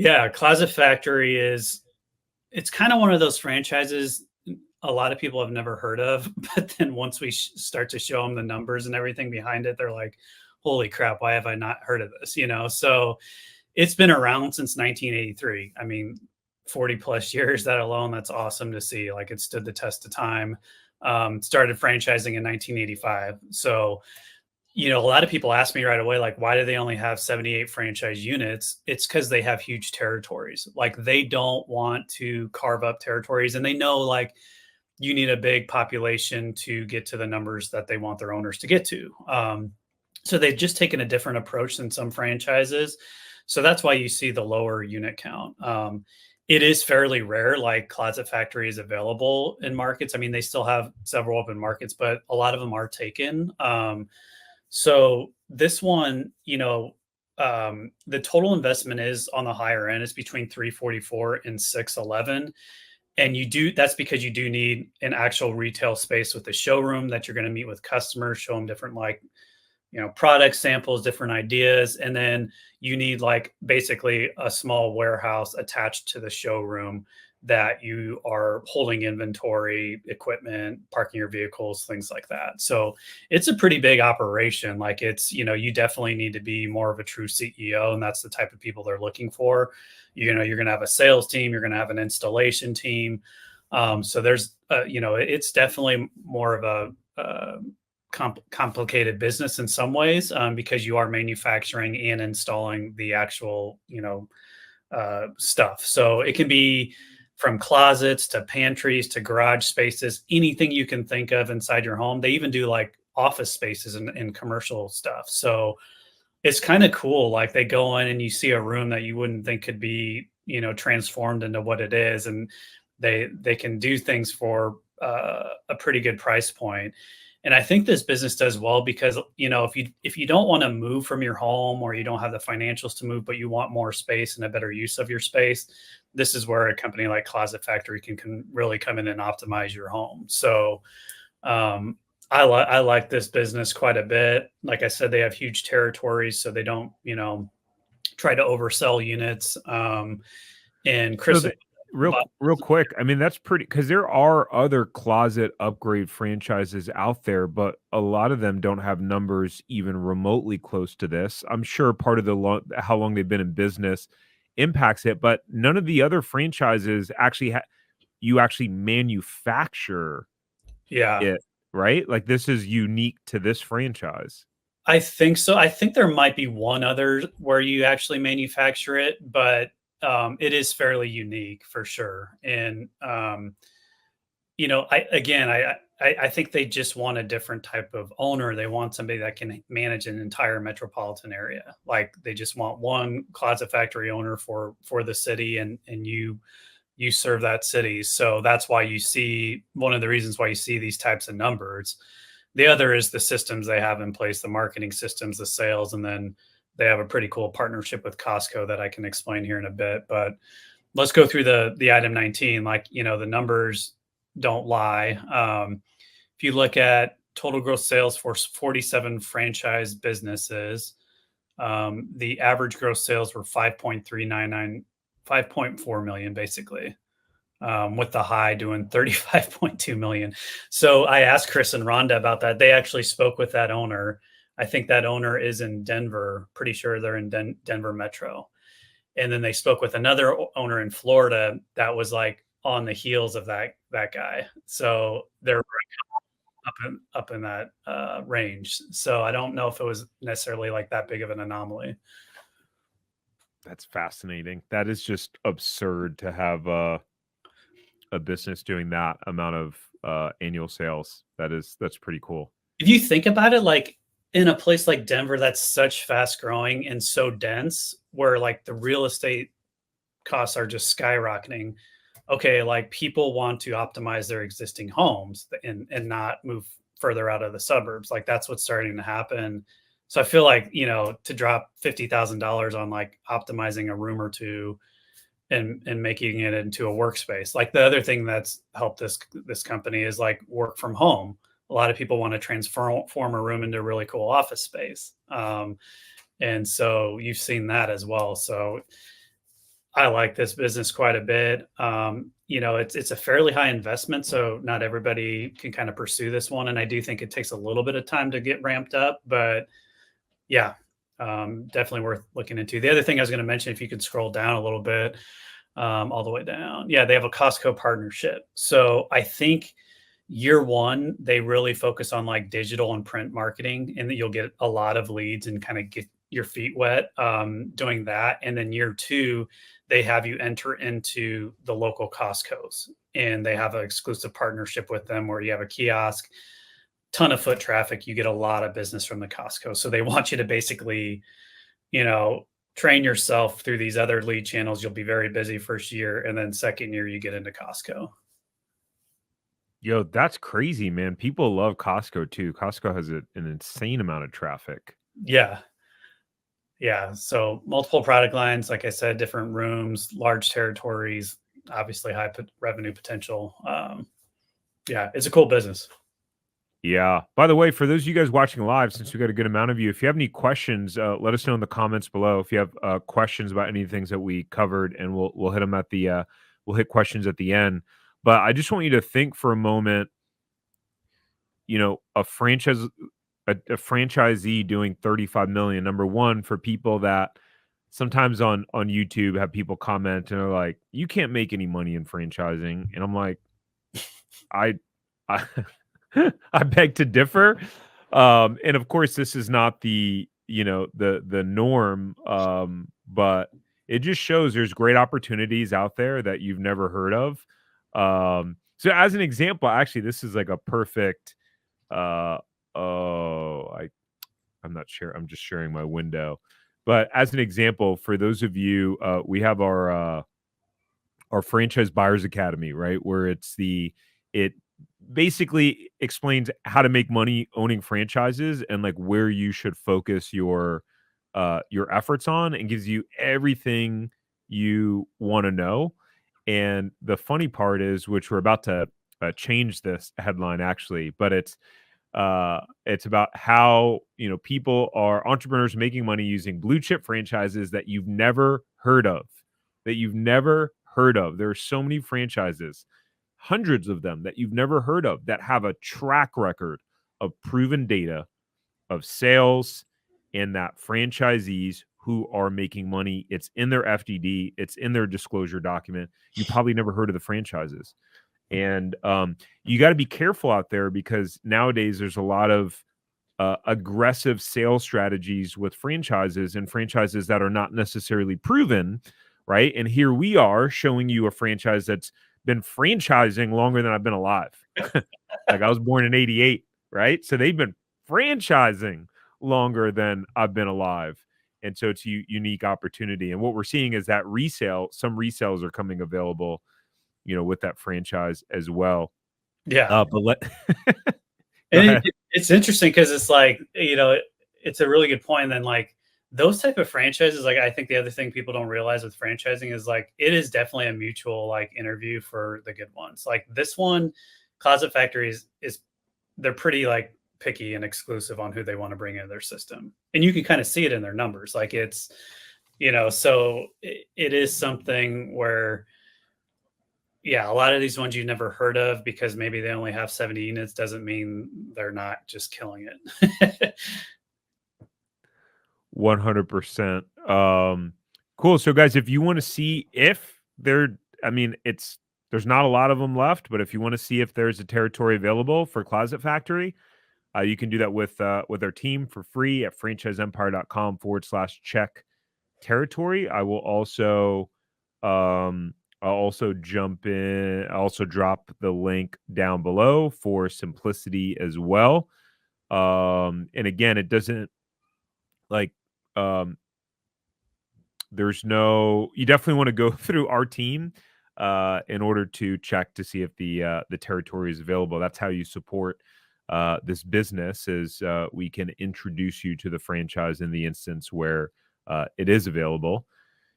Yeah, Closet Factory it's kind of one of those franchises a lot of people have never heard of, but then once we start to show them the numbers and everything behind it, they're like, "Holy crap, why have I not heard of this?" So it's been around since 1983. I mean, 40 plus years, that alone, that's awesome to see. Like it stood the test of time. Started franchising in 1985. So a lot of people ask me right away, like, why do they only have 78 franchise units? It's because they have huge territories. Like, they don't want to carve up territories, and they know, like, you need a big population to get to the numbers that they want their owners to get to. So they've just taken a different approach than some franchises. So that's why you see the lower unit count. It is fairly rare, like Closet Factory is available in markets. I mean, they still have several open markets, but a lot of them are taken. So this one, the total investment is on the higher end. It's between 344 and 611. And that's because you do need an actual retail space with a showroom that you're going to meet with customers, show them different, like, product samples, different ideas. And then you need like basically a small warehouse attached to the showroom that you are holding inventory, equipment, parking your vehicles, things like that. So it's a pretty big operation. Like you definitely need to be more of a true CEO, and that's the type of people they're looking for. You're going to have a sales team, you're going to have an installation team. So there's, it's definitely more of a complicated business in some ways, because you are manufacturing and installing the actual, stuff. So it can be from closets to pantries to garage spaces, anything you can think of inside your home. They even do like office spaces and commercial stuff. So it's kind of cool. Like they go in and you see a room that you wouldn't think could be, transformed into what it is. And they can do things for a pretty good price point. And I think this business does well because, if you don't want to move from your home, or you don't have the financials to move, but you want more space and a better use of your space, this is where a company like Closet Factory can really come in and optimize your home. So I like this business quite a bit. Like I said, they have huge territories, so they don't, try to oversell units. And So Chris, the, real quick, I mean that's pretty because there are other closet upgrade franchises out there, but a lot of them don't have numbers even remotely close to this. I'm sure part of how long they've been in business impacts it, but none of the other franchises actually you actually manufacture yeah, it, right? Like this is unique to this franchise. I think so. I think there might be one other where you actually manufacture it, but it is fairly unique for sure. And I think they just want a different type of owner. They want somebody that can manage an entire metropolitan area. Like they just want one Closet Factory owner for the city, and you serve that city. So that's why you see one of the reasons why you see these types of numbers. The other is the systems they have in place, the marketing systems, the sales, and then they have a pretty cool partnership with Costco that I can explain here in a bit. But let's go through the item 19. Like, the numbers don't lie. If you look at total gross sales for 47 franchise businesses, the average gross sales were 5.399, 5.4 million basically, with the high doing 35.2 million. So I asked Chris and Rhonda about that. They actually spoke with that owner. I think that owner is in Denver. Pretty sure they're in Denver Metro. And then they spoke with another owner in Florida that was like on the heels of that guy. So they're up in that range. So I don't know if it was necessarily like that big of an anomaly. That's fascinating. That is just absurd to have a business doing that amount of annual sales. That's pretty cool. If you think about it, like in a place like Denver that's such fast growing and so dense, where like the real estate costs are just skyrocketing. Okay, like people want to optimize their existing homes and not move further out of the suburbs. Like that's what's starting to happen. So I feel like, to drop $50,000 on like optimizing a room or two and making it into a workspace. Like the other thing that's helped this company is like work from home. A lot of people want to transform a room into a really cool office space. And so you've seen that as well. So I like this business quite a bit. It's a fairly high investment, so not everybody can kind of pursue this one, and I do think it takes a little bit of time to get ramped up, but yeah, definitely worth looking into. The other thing I was going to mention, if you could scroll down a little bit, all the way down, yeah, they have a Costco partnership. So I think year one, they really focus on like digital and print marketing, and that you'll get a lot of leads and kind of get your feet wet doing that. And then year two, they have you enter into the local Costco's, and they have an exclusive partnership with them where you have a kiosk, ton of foot traffic. You get a lot of business from the Costco. So they want you to basically, you know, train yourself through these other lead channels. You'll be very busy first year, and then second year you get into Costco. Yo, that's crazy, man. People love Costco too. Costco has an insane amount of traffic. Yeah. Yeah. So multiple product lines, like I said, different rooms, large territories, obviously high revenue potential. Yeah, it's a cool business. Yeah. By the way, for those of you guys watching live, since we got a good amount of you, if you have any questions, let us know in the comments below. If you have questions about any things that we covered, and we'll hit them at the we'll hit questions at the end. But I just want you to think for a moment. You know, a franchisee doing 35 million. Number one, for people that sometimes on YouTube have people comment and are like, "You can't make any money in franchising," and I'm like, I I I beg to differ. And of course, this is not the, the norm, but it just shows there's great opportunities out there that you've never heard of. So as an example, actually, this is like a perfect. Uh, oh, I'm not sure. I'm just sharing my window, but as an example, for those of you, we have our franchise buyers academy, right? Where it basically explains how to make money owning franchises and like where you should focus your efforts on, and gives you everything you want to know. And the funny part is, which we're about to change this headline actually, but it's about how, people are entrepreneurs making money using blue chip franchises that you've never heard of, There are so many franchises, hundreds of them that you've never heard of, that have a track record of proven data of sales, and that franchisees who are making money. It's in their FDD, it's in their disclosure document. You probably never heard of the franchises. And you got to be careful out there, because nowadays there's a lot of aggressive sales strategies with franchises, and franchises that are not necessarily proven, right? And here we are showing you a franchise that's been franchising longer than I've been alive. Like, I was born in 88, right? So they've been franchising longer than I've been alive. And so it's a unique opportunity. And what we're seeing is that some resales are coming available, with that franchise as well. Yeah. But go And ahead. it's interesting because it's like, it's a really good point. And then like those type of franchises, like I think the other thing people don't realize with franchising is like it is definitely a mutual like interview for the good ones. Like this one, Closet Factory is they're pretty like picky and exclusive on who they want to bring into their system. And you can kind of see it in their numbers. Like it's, so it is something where, yeah, a lot of these ones you've never heard of because maybe they only have 70 units doesn't mean they're not just killing it. 100%. Cool. So guys, if you want to see if there's not a lot of them left, but if you want to see if there's a territory available for Closet Factory, you can do that with our team for free at franchiseempire.com/check territory. I'll also jump in. I'll also drop the link down below for simplicity as well. And again, it doesn't like you definitely want to go through our team in order to check to see if the territory is available. That's how you support this business, is we can introduce you to the franchise in the instance where it is available.